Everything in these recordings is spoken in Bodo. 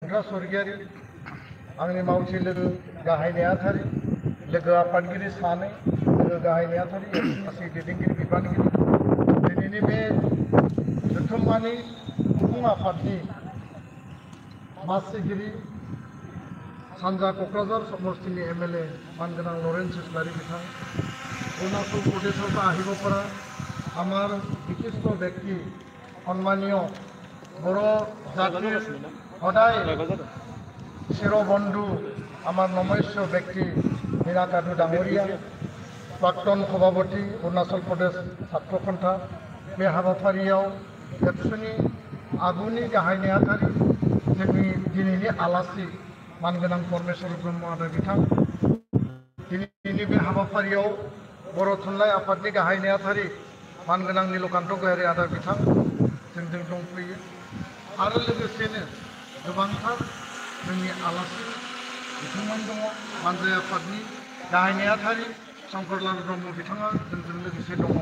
सरगियारि आंनि मावथि लोगो गाहाय नेहाथारि लोगो आफादगिरि सानै लोगो गाहाय नेहाथारि गासै दैदेनगिरि बिबानगिरि दिनैनि बे जथुम्मानि सुबुं आफादनि मासिगिरि सानजा क'क्राझार समष्टिनि एमएलए मानगोनां लरेन्स इस्लारि बिथां अरुणाचल प्रदेशৰ পৰা আহিব পৰা আমাৰ বিশিষ্ট ব্যক্তি সন্মানীয় বড়ো জাতিৰ সদায় চিৰবন্ধু আমাৰ নমস্য ব্যক্তি মীৰা কাদু ডাঙৰীয়া প্ৰাক্তন সভাপতি অৰুণাচল প্ৰদেশ ছাত্ৰ সন্থা बे हाबाफारियाव एबसुनि आगुनि गाहाय नेहाथारि जोंनि दिनैनि आलासि मानगोनां परमेश्वर ब्रह्म आदा बिथां दिनैनि बे हाबाफारियाव बर' थुनलाइ आफादनि गाहाय नेहाथारि मानगोनां नीलकान्त गयारि आदा बिथां जोंजों दंफैयो आरो लोगोसेनो गोबांथार जोंनि आलासि बिथांमोन दङ मानजाय आफादनि गाहाय नेहाथारि शंकरलाल ब्रह्म बिथाङा जोंजों लोगोसे दङ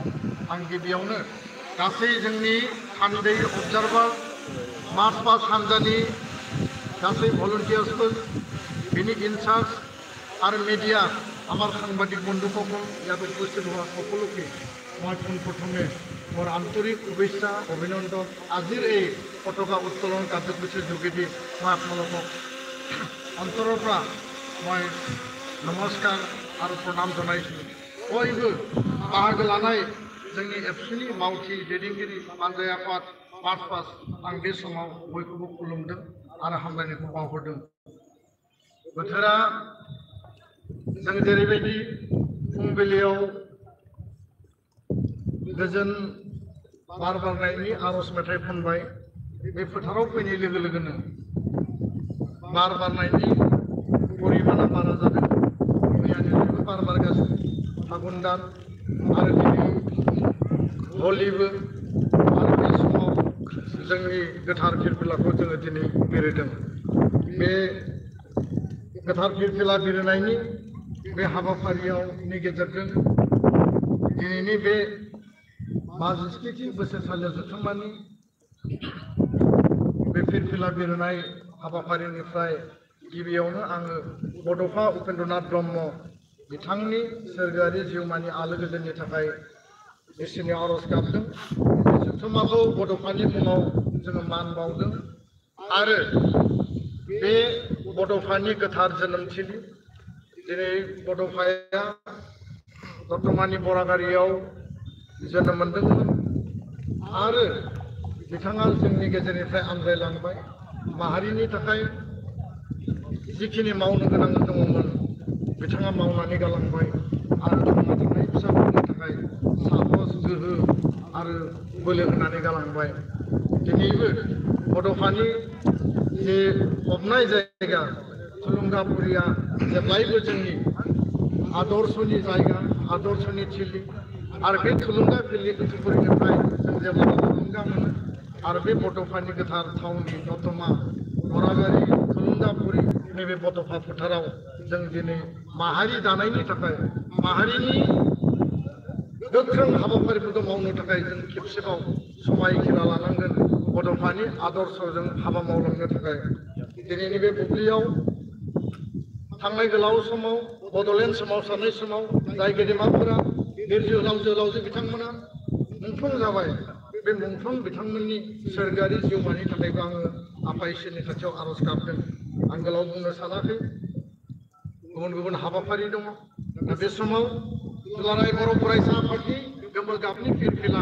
आं गिबियावनो गासै जोंनि थान्दै अबजार्भार मार्च पास हान्जानि गासै भलन्टियार्सफोर बिनि इनचार्ज और मीडिया আমার সাংবাদিক বন্ধুসকল ইয়াত উপস্থিত হওয়া সকলকে মই পোনপ্ৰথমে মোৰ আন্তৰিক শুভেচ্ছা অভিনন্দন আজিৰ এই পতাকা উত্তোলন কাৰ্যসূচীৰ যোগেদি মই আপোনালোকক অন্তৰৰ পৰা মই নমস্কাৰ আৰু প্ৰণাম জনাইছোঁ বয়বো বাহাগो लानाय जोंनि एबसुनि मावथि दैदेनगिरि मानजाय आफाद मार्च पास आं बे समाव बयखौबो खुलुमदों आरो हामलायनायखौ बावहरदों बोथोरा जों जेरैबायदि फुंबिलियाव गोजोन बार बारनायनि आरज मेथाइ खनबाय बे फोथाराव फैनाय लोगो लोगोनो बार बारनायनि परिमाणा बारा जादों मैयानिफ्रायबो बार बारगासिनो फागुन दान आरो दिनै हलिबो आरो बे समाव जोंनि गोथार फिरफिलाखौ जोङो दिनै बिरहोदों बे गोथार फिरफिला बिरहोनायनि बे हाबाफारिनि गेजेरजों दिनैनि बे 62थि बोसोरसालियाव जथुम्मानि बे फिरफिला बिरहोनाय हाबाफारिनिफ्राय गिबियावनो आङो बड'फा उपेन्द्रनाथ ब्रह्म बिथांनि सोरगोआरि जिउमानि आलो गोजोननि थाखाय इसोरनि आरज गाबदों जथुम्माखौ बड'फानि मुङाव जोङो मान बावदों आरो बे बड'फानि गोथार जोनोमथिलि दिनै बड'फाया दतमानि बरागारियाव जोनोम मोनदोंमोन आरो बिथाङा जोंनि गेजेरनिफ्राय आनज्रायलांबाय माहारिनि थाखाय जिखिनि मावनो गोनां दङमोन बिथाङा मावनानै गालांबाय आरो थांना थानाय फिसाफोरनि थाखाय साहस गोहो आरो बोलो होनानै गालांबाय दिनैबो बड'फानि जे फबनाय जायगा थुलुंगापुरिया जेब्लायबो जोंनि आदर्शनि जायगा आदर्शनि थिलि आरो बे थुलुंगा फिलिफोरनिफ्राय जों जेब्ला थुलुंगा मोनो आरो बे बड'फानि गोथार थावनि दतमा बरागारि थुलुंगापुरि नैबे बड'फा फोथाराव जों दिनै माहारि दानायनि थाखाय माहारिनि गोख्रों हाबाफारिफोरखौ मावनो थाखाय जों खेबसेबाव समायखिरा लानांगोन बड'फानि आदर्शजों हाबा मावलांनो थाखाय दिनैनि बे बुब्लियाव थांनाय गोलाव समाव बड'लेण्ड सोमावसारनाय समाव जाय गेदेमाफोरा बिर जोहोलाव बिथांमोना मुंख्लं जाबाय बे मुंख्लं बिथांमोननि सोरगोआरि जिउमानि थाखायबो आङो आफा इसोरनि खाथियाव आरज गाबदों आं गोलाव बुंनो सानाखै गुबुन गुबुन हाबाफारि दङ दा बे समाव दुलाराय बर' फरायसा आफादनि गोमो गाबनि फिरफिला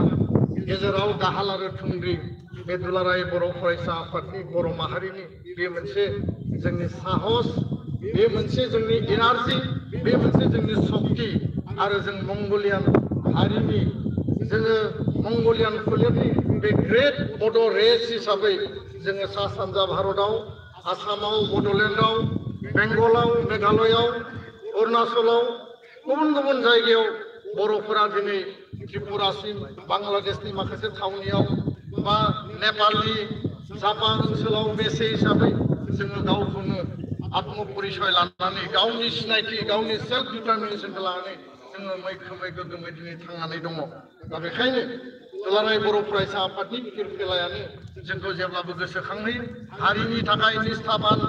गेजेराव दाहाल आरो थुंग्रि बे दुलाराय बर' फरायसा आफादनि बर' माहारिनि बे मोनसे जोंनि साहस बे मोनसे जोंनि एनार्जि बे मोनसे जोंनि शक्ति आरो जों मंगलियान हारिनि जोङो मंगलियान फोलेरनि बे ग्रेट बड' रेस हिसाबै जोङो सा सानजा भारतआव आसामाव बड'लेण्डआव बेंगलाव मेघालयआव अरुणाचलाव गुबुन गुबुन जायगायाव बर'फोरा दिनै त्रिपुरासिम बांलादेशनि माखासे थावनियाव बा नेपालनि जापा ओनसोलाव बेसे हिसाबै जोङो गावखौनो आत्मपरिचय लानानै गावनि सिनायथि गावनि सेल्फ डिटारमिनेशनखौ लानानै जोङो मैखोमै गोग्गोमै दिनै थांनानै दङ दा बेखायनो दुलाराय बर' फरायसा आफादनि फिरफिलायानो जोंखौ जेब्लाबो गोसोखांहोयो हारिनि थाखाय निस्थाबान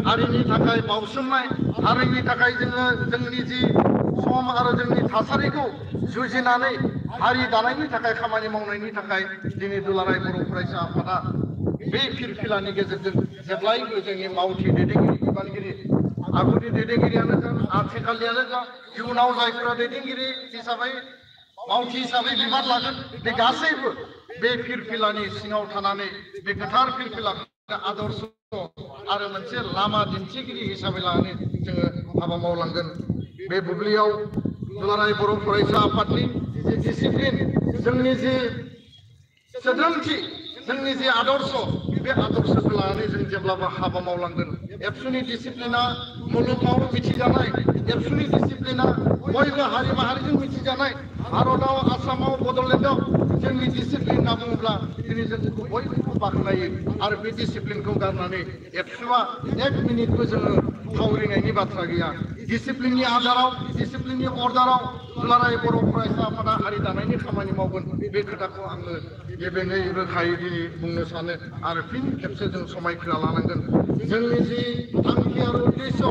हारिनि थाखाय बावसोमनाय हारिनि थाखाय जोङो जोंनि जि सम आरो जोंनि थासारिखौ जुजिनानै हारि दानायनि थाखाय खामानि मावनायनि थाखाय दिनै दुलाराय बर' फरायसा आफादा बे फिरफिलानि गेजेरजों जेब्लायबो जोंनि मावथि दैदेनगिरि बिबानगिरि आगुनि दैदेनगिरियानो जा आथिखालनियानो जा इयुनाव जायफोरा दैदेनगिरि हिसाबै मावथि हिसाबै बिबान लागोन बे गासैबो बे फिरफिलानि सिङाव थानानै बे गोथार फिरफिलाखौ आदर्श आरो मोनसे लामा दिन्थिगिरि हिसाबै लानानै जोङो हाबा मावलांगोन बे बुब्लियाव दुलाराय बर' फरायसा आफादनि जि डिसिप्लिन जोंनि जि सोद्रोमथि जोंनि जि आदर्श बे आदर्शखौ लानानै जों जेब्लाबो हाबा मावलांगोन एबसुनि डिसिप्लिना मुलुगाव मिथिजानाय एबसुनि डिसिप्लिना बयबो हारि माहारिजों मिथिजानाय भारताव आसामाव बड'लेण्डआव जोंनि डिसिप्लिन होनना बुङोब्ला दिनै जोंखौ बयबो बाख्नायो आरो बे डिसिप्लिनखौ गारनानै एबसुआ एक मिनिटबो जोङो थावरिनायनि बाथ्रा गैया डिसिप्लिननि आधाराव डिसिप्लिननि अर्डाराव दुलाराय बर' फरायसा आफादा हारि दानायनि खामानि मावगोन बे खोथाखौ आङो गेबेङै रोखायै दिनै बुंनो सानो आरो फिन खेबसे जों समायखिरा लानांगोन जोंनि जि थांखि आरो उद्देश्य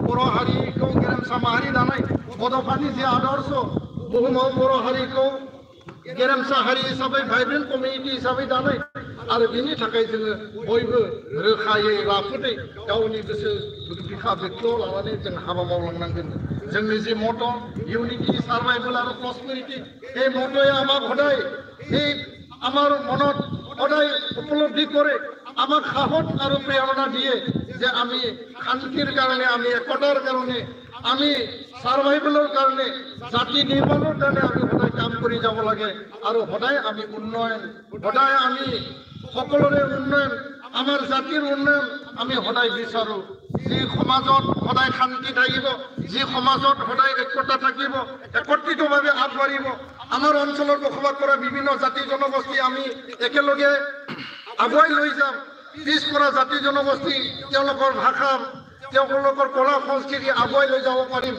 बर' हारिखौ गेरेमसा माहारि दानाय बड'फानि जि आदर्श बुहुमाव बर' हारिखौ गेरेमसा हारि हिसाबै भाइब्रेन्ट कमिउनिटि हिसाबै दानाय आरो बिनि थाखाय जोङो बयबो रोखायै राफोदै गावनि गोसो बिखा बिख्लो लानानै जों हाबा मावलांनांगोन जोंनि जि मट' इउनिटि सार्भाइभेल आरो प्रसपेरिटी এই মতই আমাক সদায় এই আমার মনত সদায় উপলব্ধি করে আমাক সাহস আৰু প্ৰেৰণা দিয়ে যে আমি শান্তিৰ কাৰণে আমি একতাৰ কাৰণে আমি সার্ভাইভেলৰ কাৰণে জাতি নিৰ্মাণৰ কাৰণে আমি সদায় কাম কৰি যাব লাগে আৰু সদায় আমি উন্নয়ন সদায় আমি সকলোৰে উন্নয়ন আমাৰ জাতিৰ উন্নয়ন আমি সদায় বিচাৰো যি সমাজত সদায় শান্তি থাকিব যি সমাজত সদায় একতা থাকিব একত্ৰিতভাৱে আগবাঢ়িব আমাৰ অঞ্চলত বসবাস কৰা বিভিন্ন জাতি জনগোষ্ঠী আমি একেলগে আগুৱাই লৈ যাম পিছপৰা জাতি জনগোষ্ঠী তেওঁলোকৰ ভাষা তেওঁলোকৰ কলা সংস্কৃতি আগুৱাই লৈ যাব পাৰিম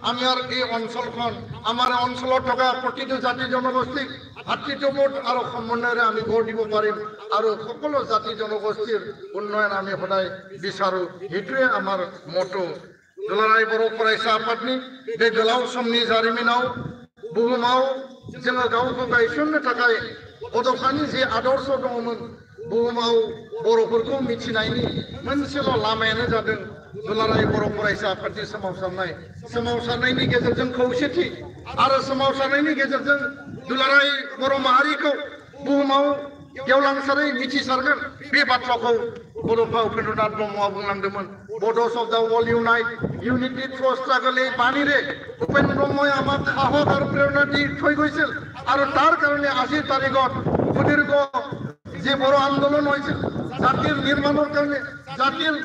আমি আর এই অঞ্চলখন আমার অঞ্চলত থকা প্ৰতিটো জাতি জনগোষ্ঠীক ভাতৃত্ববোধ আৰু সমন্বয়েৰে আমি গঢ় দিব পাৰিম আৰু সকলো জাতি জনগোষ্ঠীৰ উন্নয়ন আমি সদায় বিচাৰো সেইটোৱে আমাৰ মটো दुलाराय बर' फरायसा आफादनि बे गोलाव समनि जारिमिनाव बुहुमाव जोङो गावखौ गायसननो थाखाय बड'फानि जे आदर्श दङमोन बुहुमाव बर'फोरखौ मिथिनायनि मोनसेल' लामायानो जादों दुलाराय बर' फरायसा आफादनि सोमावसारनायनि गेजेरजों खौसेथि आरो सोमावसारनायनि गेजेरजों दुलाराय बर' माहारिखौ बुहुमाव गेवलांसारै मिथिसारगोन बे बाथ्राखौ बड'फा उपेन्द्रनाथ ब्रह्मआ बुंलांदोंमोन बड'स अफ द world unite unity through struggle এই বাণীৰে উপেন্দ্ৰ ব্ৰহ্মই আমাক সাহস আৰু প্ৰেৰণা দি থৈ গৈছিল আৰু তাৰ কাৰণে আজিৰ তাৰিখত সুদীৰ্ঘ যে বড় আন্দোলন হয়েছিল জাতির নির্মাণের কারণে জাতির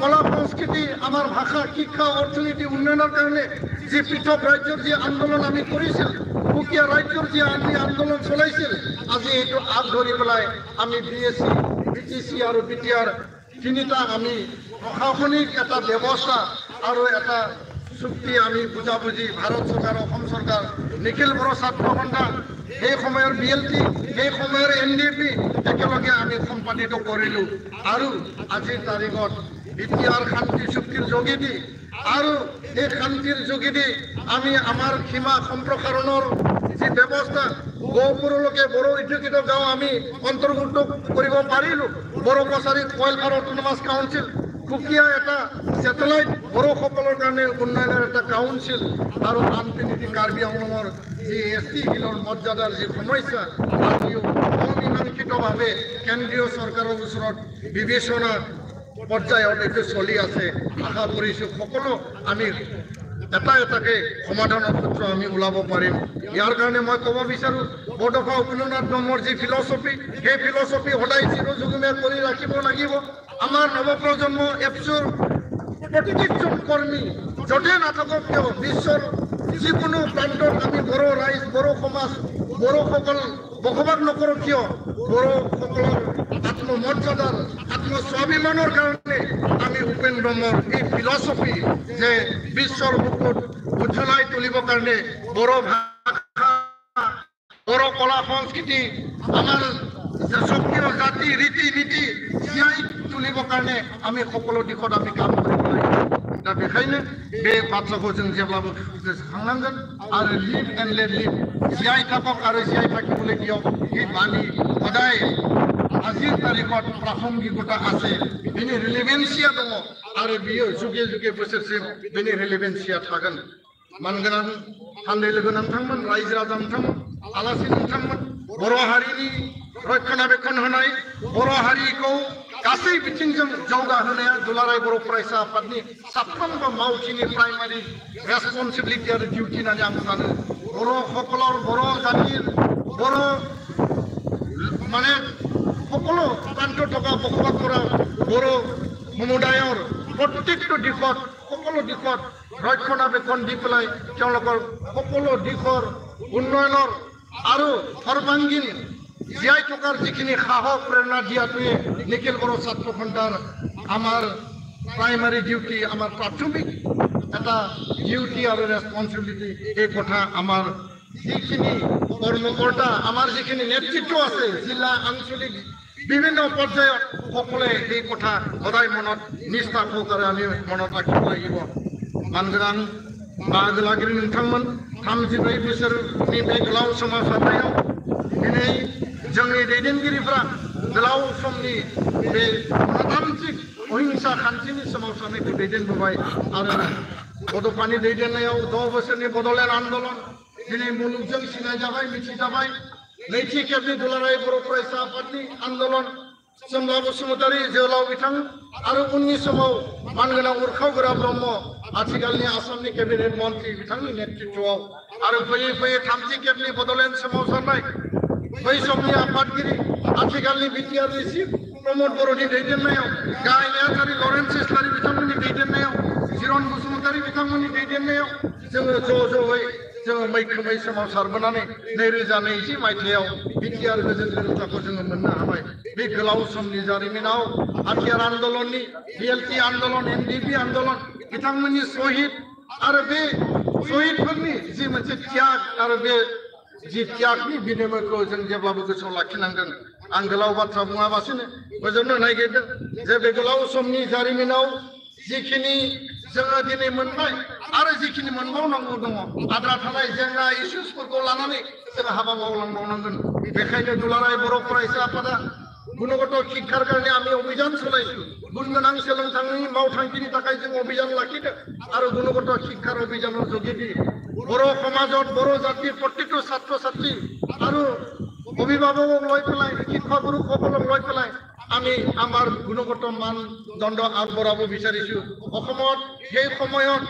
কলা সংস্কৃতি আমার ভাষা শিক্ষা অর্থনীতি উন্নয়নের কারণে যে পৃথক রাজ্যের যে আন্দোলন আমি করেছিল সুকীয়া রাজ্যের যে আমি আন্দোলন চলাইছিল আজি এইটো আগ ধৰি পেলাই আমি বিএসসি বিটিসি আৰু বিটিআর তিনিটা আমি প্ৰশাসনিক এটা ব্যৱস্থা আৰু এটা চুক্তি আমি বুজাবুজি ভাৰত চৰকাৰ অসম চৰকাৰ নিখিল বড়ো ছাত্ৰ সন্থা এই সময়ৰ বিএলটি এই সময়ৰ এনডিপি একেলগে আমি সম্পাদিত কৰিলোঁ আৰু আজিৰ তাৰিখত বিটিআৰ শান্তি চুক্তিৰ যোগেদি আৰু এই শান্তিৰ যোগেদি আমি আমাৰ সীমা সম্প্ৰসাৰণৰ যে ব্যৱস্থা গহপুৰলৈকে বড়ো অধ্যুষিত গাঁও আমি অন্তৰ্ভুক্ত কৰিব পাৰিলোঁ বড়ো কছাৰী ৱেলফেয়াৰ অট'নমাছ কাউন্সিল সুকীয়া এটা ছেটেলাইট বড়োসকলৰ কাৰণে উন্নয়নৰ এটা কাউন্সিল আৰু আনপিনিটি কাৰ্বি আংলঙৰ যি এছটি হিলৰ মৰ্যাদাৰ যি সমস্যা আজিও অমীমাংসিতভাৱে কেন্দ্ৰীয় চৰকাৰৰ ওচৰত বিবেচনা পৰ্যায়ত এইটো চলি আছে আশা কৰিছোঁ সকলো আমি এটা এটাকে সমাধানৰ সূত্ৰ আমি ওলাব পাৰিম ইয়াৰ কাৰণে মই ক'ব বিচাৰোঁ বড'ফা উপেন্দ্ৰনাথ ব্ৰহ্মৰ যি ফিলচফি সেই ফিলচফি সদায় চিৰযুগমীয়া কৰি ৰাখিব লাগিব আমাৰ নৱপ্ৰজন্ম এপছুৰ প্ৰত্যেকজন কৰ্মী য'তে নাথাকক কিয় বিশ্বৰ যিকোনো প্ৰান্তত আমি বড়ো ৰাইজ বড়ো সমাজ বড়োসকল বসবাস নকৰোঁ কিয় বড়োসকলৰ আত্মমৰ্যাদাৰ আত্মস্বাভিমানৰ কাৰণে আমি উপেন্দ্ৰ ব্ৰহ্মৰ এই ফিলচফি যে বিশ্বৰ বুকুত উজ্বলাই তুলিবৰ কাৰণে বড়ো ভাষা বড়ো বড় কলা সংস্কৃতি আমার সক্রিয় জাতি রীতি নীতি জীয়াই তুলিবৰ কাৰণে আমি সকলো দিশত আমি কাম কৰিব লাগিব दा बेखायनो बे बाथ्राखौ जों जेब्लाबो गोसोखांनांगोन आरो लिभ एन्ड लेट लिभ जियाय थाকক आरो जियाय थाकिবলৈ दियক এই বাণী সদায় আজিৰ তাৰিখত প্ৰাসংগিকতা আছে बेनि रिलेभेन्सिया दङ आरो बियो जुगे जुगे बोसोरसिम बेनि रिलेभेन्सिया थागोन मानगोनां हान्दै लोगो नोंथांमोन रायजो राजा नोंथांमोन आलासि नोंथांमोन बर' हारिनि रक्षणाबेक्षण होनाय बर' हारिखौ गासै बिथिंजों जौगाहोनाया दुलाराय बर' फरायसा आफादनि साफ्रोमबो मावथिनि प्राइमारि रेसपन्सिबिलिटि आरो डिउटि होननानै आं सानो बर' সকলৰ बर' জাতিৰ बर' মানে সকলো প্ৰান্তত থকা বসবাস কৰা बर' সমুদায়ৰ প্ৰত্যেকটো দিশত সকলো দিশত ৰক্ষণাবেক্ষণ দি পেলাই তেওঁলোকৰ সকলো দিশৰ উন্নয়নৰ আৰু সৰ্বাংগীন জীয়াই থকাৰ যিখিনি সাহস প্ৰেৰণা দিয়াটোৱে নিখিল বড়ো ছাত্ৰ সন্থাৰ আমাৰ প্ৰাইমাৰী ডিউটি আমাৰ প্ৰাথমিক এটা ডিউটি আৰু ৰেছপন্সিবিলিটি এই কথা আমাৰ যিখিনি কৰ্মকৰ্তা আমাৰ যিখিনি নেতৃত্ব আছে জিলা আঞ্চলিক বিভিন্ন পৰ্যায়ত সকলে এই কথা সদায় মনত নিষ্ঠা সহকাৰে আমি মনত ৰাখিব লাগিব मानगोनां बाहागो लागिरि नोंथांमोन 34 बोसोरनि बे गोलाव सोमावसारनायाव दिनै जोंनि दैदेनगिरिफ्रा गोलाव समनि बे गणतान्त्रिक अहिंसा खान्थिनि सोमावसारनायखौ दैदेनबोबाय आरो बड'फानि दैदेननायाव 10 बोसोरनि बड'लेण्ड आन्दलन दिनै मुलुगजों सिनायजाबाय मिथिजाबाय नैथि खेबनि दुलाराय बर' फरायसा आफादनि आन्दलन सोमला बसुमतारी जोहोलाव बिथां आरो उननि समाव मानगोनां उरखाव गोरा ब्रह्म आथिखालनि आसामनि केबिनेट मन्त्रि बिथांनि नेतृत्वआव आरो फैयै फैयै थामथि खेबनि बड'लेण्ड सोमावसारनाय बै समनि आफादगिरि आथिखालनि बिटिआरनि चिफ प्रमद बर'नि दैदेननायाव गाहाय नेहाथारि लरेन्स इस्लारि बिथांमोननि दैदेननायाव चिरन बसुमतारी बिथांमोननि दैदेननायाव जोङो ज'यै जोङो मैखोमै सोमावसारबोनानै 2020 मायथाइयाव बिटिआर गोजोन गोरोबथाखौ जोङो मोननो हाबाय बे गोलाव समनि जारिमिनाव हाथियार आन्दलननि बिएलटि आन्दलन एनडिपि आन्दलन बिथांमोननि शहीद आरो बे शहीदफोरनि जि मोनसे त्याग आरो बे जि त्यागनि बिनिमयखौ जों जेब्लाबो गोसोआव लाखिनांगोन आं गोलाव बाथ्रा बुङाबासिनो फोजोबनो नागिरदों जे बे गोलाव समनि जारिमिनाव जिखिनि जोङो दिनै मोनबाय आरो जिखिनि मोनबावनांगौ दङ आद्रा थानाय जेंना इस्युसफोरखौ लानानै जोङो हाबा मावलांबावनांगोन बेखायनो दुलाराय बर' फरायसा आफादा गुणगत शिक्षार कारणे आमी अभियान चलाइছো गुणगोनां सोलोंथाइनि मावथांखिनि थाखाय जों अभियान लाखिदों आरो गुणगत शिक्षार अभियानर जोगेदि बर' समाजत बर' जातिर प्रत्येकटा छात्र छात्री आरो अभिभावक लय पेलाय शिक्षा गुरुসকলক লয় পেলাই আমি আমাৰ গুণগত মানদণ্ড আগবঢ়াব বিচাৰিছো অসমত সেই সময়ত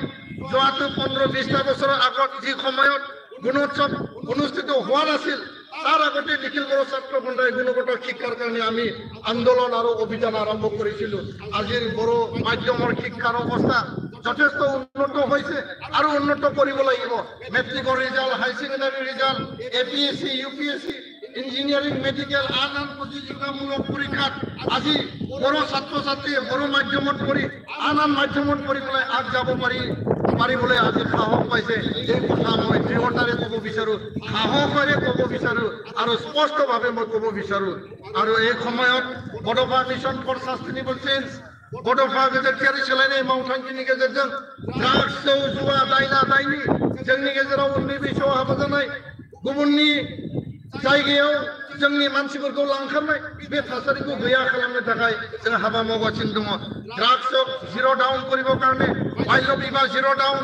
যোৱাটো 15-20টা বছৰৰ আগত যি সময়ত গুণোৎসৱ অনুষ্ঠিত হোৱা নাছিল তাৰ আগতে নিখিল বড়ো ছাত্ৰ সন্থাই গুণগত শিক্ষাৰ কাৰণে আমি আন্দোলন আৰু অভিযান আৰম্ভ কৰিছিলো আজিৰ বড়ো মাধ্যমৰ শিক্ষাৰ অৱস্থা যথেষ্ট উন্নত হৈছে আৰু উন্নত কৰিব লাগিব মেট্ৰিকৰ result high secondary result APSC UPSC engineering medical আন প্ৰতিযোগিতামূলক পৰীক্ষাত আজি বড়ো ছাত্ৰ ছাত্ৰীয়ে বড়ো মাধ্যমত পঢ়ি আন মাধ্যমত পঢ়ি পেলাই আগ যাব পাৰিবলৈ আজি সাহস পাইছে এই কথা মই দৃঢ়তাৰে ক'ব বিচাৰো সাহসেৰে ক'ব বিচাৰো আৰু স্পষ্টভাৱে মই ক'ব বিচাৰো আৰু এই সময়ত বড'ফা মিছন ফৰ সাষ্টেইনেবল চেঞ্জ बड'फा गेजेरारि सोलायनाय मावथांखिनि गेजेरजों ड्राग्स जौ जुवा दायना दायनि जोंनि गेजेराव उन्दै बैसोआव हाबा जानाय गुबुननि जायगायाव जोंनि मानसिफोरखौ लांखारनाय बे थासारिखौ गैया खालामनो थाखाय जों हाबा मावगासिनो दङ ड्राग्स जिर' डाउन কৰিবৰ কাৰণে বাল্য বিবাহ zero' down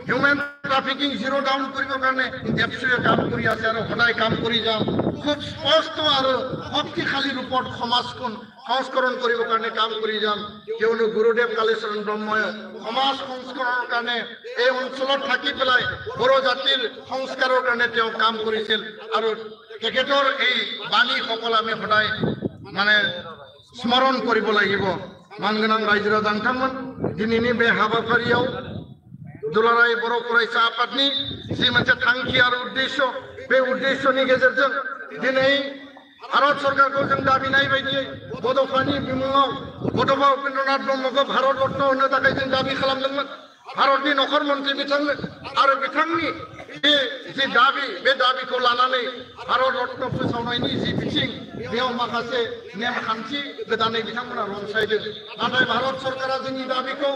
human trafficking zero' down কৰিবৰ কাৰণে এফচিয়ে কাম কৰি আছে আৰু সদায় কাম কৰি যাম খুব স্পষ্ট আৰু শক্তিশালী ৰূপত সমাজখন সংস্কৰণ কৰিবৰ কাৰণে কাম কৰি যাম কিয়নো গুৰুদেৱ কালীচৰণ ব্ৰহ্মই সমাজ সংস্কৰণৰ কাৰণে এই অঞ্চলত থাকি পেলাই বড়ো জাতিৰ সংস্কাৰৰ কাৰণে তেওঁ কাম কৰিছিল আৰু তেখেতৰ এই বাণীসকল আমি সদায় মানে স্মৰণ কৰিব লাগিব मानगोनां रायजो राजा नोंथांमोन दिनैनि बे हाबाफारियाव दुलाराय बर' फरायसा आफादनि जि मोनसे थांखि आरो उद्देश्य बे उद्देश्यनि गेजेरजों दिनै भारत सरकारखौ जों दाबिनाय बायदियै बड'फानि बिमुङाव बड'फा उपेन्द्रनाथ ब्रह्मखौ भारत रत्न होनो थाखाय जों दाबि खालामदोंमोन भारतनि नखर मन्त्रि बिथांनो आरो बिथांनि जे दाबी बे दाबिखौ लानानै भारत रत्न फोसावनायनि जि बिथिं बेयाव माखासे नेमखान्थि गोदानै बिथांमोना रनसायदों नाथाय भारत सरकारा जोंनि दाबिखौ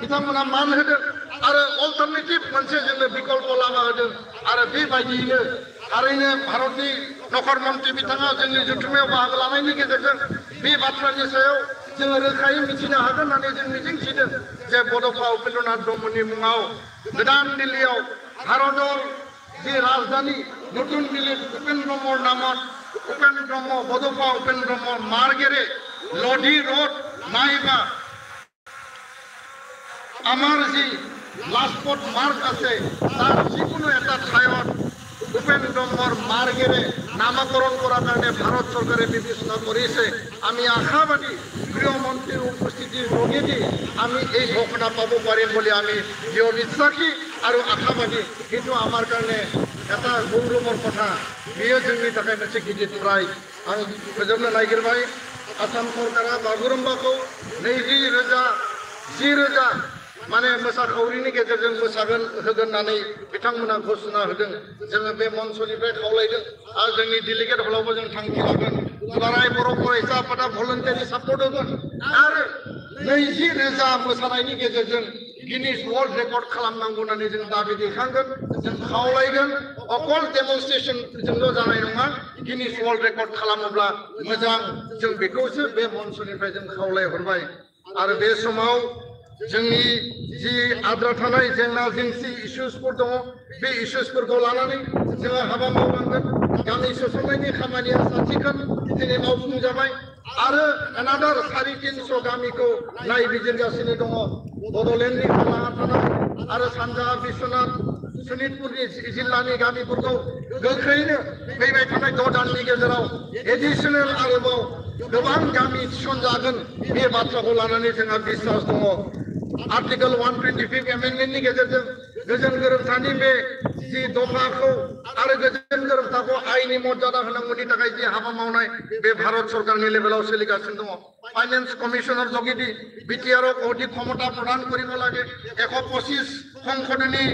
बिथांमोना मान होदों आरो अल्टारनेटिभ मोनसे जोंनो बिकल्प लामा होदों आरो बेबायदियैनो थारैनो भारतनि नखर मन्त्रि बिथाङा जोंनि जथुम्मायाव बाहागो लानायनि गेजेरजों बे बाथ्रानि सायाव जोङो रोखायै मिथिनो हागोन होननानै जों मिजिंथिदों जे बड'फा उपेन्द्रनाथ ब्रह्मनि मुङाव गोदान दिल्लीयाव भारतर जे राजधानी नতুन दिल्ली उपेन्द्र ब्रह्मर नामत उपेन्द्र ब्रह्म बड'फा उपेन्द्र ब्रह्मर मार्गेरे लधि रड नाइबा আমার যে লাজপত মার্গ আছে তার যিকোনো এটা ঠাইত উপেন ব্ৰহ্মৰ মাৰ্গেৰে নামকৰণ কৰাৰ কাৰণে ভাৰত চৰকাৰে বিবেচনা কৰিছে আমি আশাবাদী গৃহমন্ত্ৰীৰ উপস্থিতিৰ যোগেদি আমি এই ঘোষণা পাব পাৰিম বুলি আমি দৃঢ় বিশ্বাসী আৰু আশাবাদী কিন্তু আমাৰ কাৰণে এটা গৌৰৱৰ কথা बेयो जोंनि थाखाय मोनसे गिदिर प्राइज आं फोजोबनो नागिरबाय आसाम सरकारा बागुरुम्बाखौ 20,000 माने मोसाखावरिनि गेजेरजों मोसागोन होगोन होननानै बिथांमोना घोषणा होदों जोङो बे मन्चनिफ्राय खावलायदों आरो जोंनि डेलिगेट हलावबो जों थांखि लागोन दुलाराय बर' फरायसा आफादा भलन्टियारि सापर्ट होगोन आरो 20,000 मोसानायनि गेजेरजों गिनिस वर्ल्ड रेकर्ड खालामनांगौ होननानै जों दाबि दैखांगोन जों खावलायगोन अकल डेमनस्ट्रेशनजोंल' जानाय नङा गिनिस वर्ल्ड रेकर्ड खालामोब्ला मोजां जों बेखौसो बे मन्चनिफ्राय जों खावलायहरबाय आरो बे समाव जोंनि जि आद्रा थानाय जेंना जेंसि इस्युसफोर दङ बे इस्युसफोरखौ लानानै जोङो हाबा मावनांगोन गामि सोसननायनि खामानिया साथिखान दिनै मावफुंजाबाय आरो एनादार 350 गामिखौ नायबिजिरगासिनो दङ बड'लेण्डनि खोलाहा थानाय आरो सानजाहा बिश्वनाथ सनितपुरनि जिल्लानि गामिफोरखौ गोख्रैनो फैबाय थानाय 6 दाननि गेजेराव एडिशनेल आरोबाव गोबां गामि थिसनजागोन बे बाथ्राखौ लानानै जोंहा बिश्वास दङ आर्टिकल 125 एमेन्डमेन्टनि गेजेरजों गोजोन गोरोबथानि बे जि दफाखौ आरो गोजोन गोरोबथाखौ आइनि मर्यादा होनांगौनि थाखाय जि हाबा मावनाय बे भारत सरकारनि लेभेलाव सोलिगासिनो दङ फाइनेन्स कमिशनार जोगेदि बिटिआरक अधिक क्षमता प्रदान কৰিব লাগে 125 সংশোধনী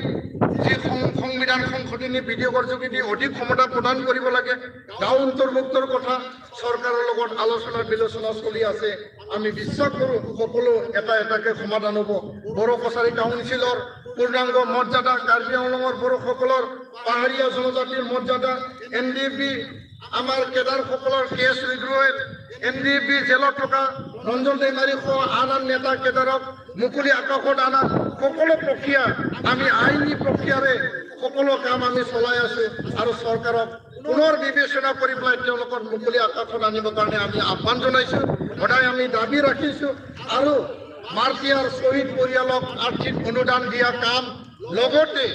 যি সংবিধান সংশোধনী বিধেয়কৰ যোগেদি অধিক ক্ষমতা প্ৰদান কৰিব লাগে গাঁও অন্তৰ্ভুক্তৰ কথা চৰকাৰৰ লগত আলোচনা বিলোচনা চলি আছে আমি বিশ্বাস কৰোঁ সকলো এটা এটাকে সমাধান হ'ব বড়ো কছাৰী কাউন্সিলৰ পূৰ্ণাংগ মৰ্যাদা কাৰ্বি আংলঙৰ বড়োসকলৰ পাহাৰীয়া জনজাতিৰ মৰ্যাদা এনডিএফবি আমাৰ কেডাৰসকলৰ কেছ উইড্ৰৱেল এনডিএফবি জেলত থকা ৰঞ্জন দৈমাৰী সহ আন আন নেতা কেডাৰক মুকলি আকাশত আনা সকলো প্ৰক্ৰিয়া আমি আইনী প্ৰক্ৰিয়াৰে সকলো কাম আমি চলাই আছো আৰু চৰকাৰক পুনৰ বিবেচনা কৰি পেলাই তেওঁলোকৰ মুকলি আকাশত আনিবৰ কাৰণে আমি আহ্বান জনাইছো সদায় আমি দাবী ৰাখিছো আৰু মাৰ্টিয়াৰ শ্বহীদ পৰিয়ালক আৰ্থিক অনুদান দিয়া কাম লগতে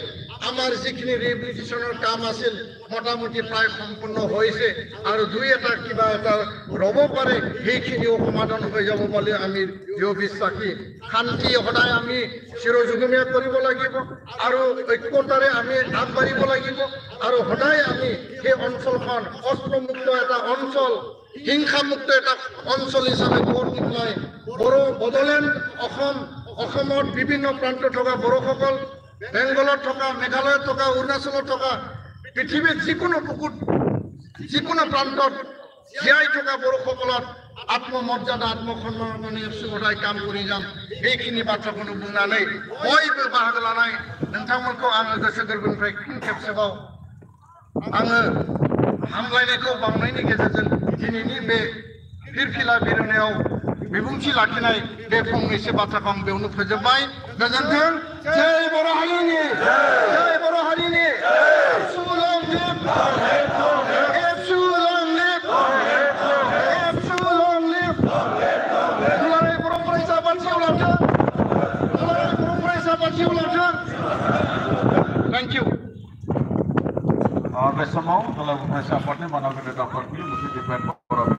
আমাৰ যিখিনি ৰিহেবিলিটেশ্যনৰ কাম আছিল মোটামুটি প্ৰায় সম্পূৰ্ণ হৈছে আৰু দুই এটা কিবা এটা ৰ'ব পাৰে সেইখিনিও সমাধান হৈ যাব বুলি আমি দৃঢ় বিশ্বাসী শান্তি সদায় আমি চিৰযুগমীয়া কৰিব লাগিব আৰু ঐক্যতাৰে আমি আগবাঢ়িব লাগিব আৰু সদায় আমি সেই অঞ্চলখন অস্ত্ৰমুক্ত এটা অঞ্চল হিংসামুক্ত এটা অঞ্চল হিচাপে গঢ় দি পেলাই বড়ো বড়োলেণ্ড অসমৰ বিভিন্ন প্ৰান্তত থকা বড়োসকল বেংগলত থকা মেঘালয়ত থকা অৰুণাচলত থকা পৃথিৱীৰ যিকোনো বুকুত যিকোনো প্ৰান্তত জীয়াই থকা বড়োসকলত आत्ममर्यादा आत्मसन्मान सदाय काम करि जाम बेखिनि बाथ्राखौनो बुंनानै बयबो बाहागो लानाय नोंथांमोनखौ आङो गोसो गोरबोनिफ्राय फिन खेबसेबाव आङो हामलायनायखौ बावनायनि गेजेरजों दिनैनि बे फिरफिला बिरनायाव बिबुंथि लाखिनाय बे फंनैसो बाथ्राखौ आं बेयावनो फोजोबबाय गोजोन्थों जय बर' हारिनि जय बर' हारिनि Thank you. Besok mau kalau saya supportnya mana kita dapat ini mesti dipendam.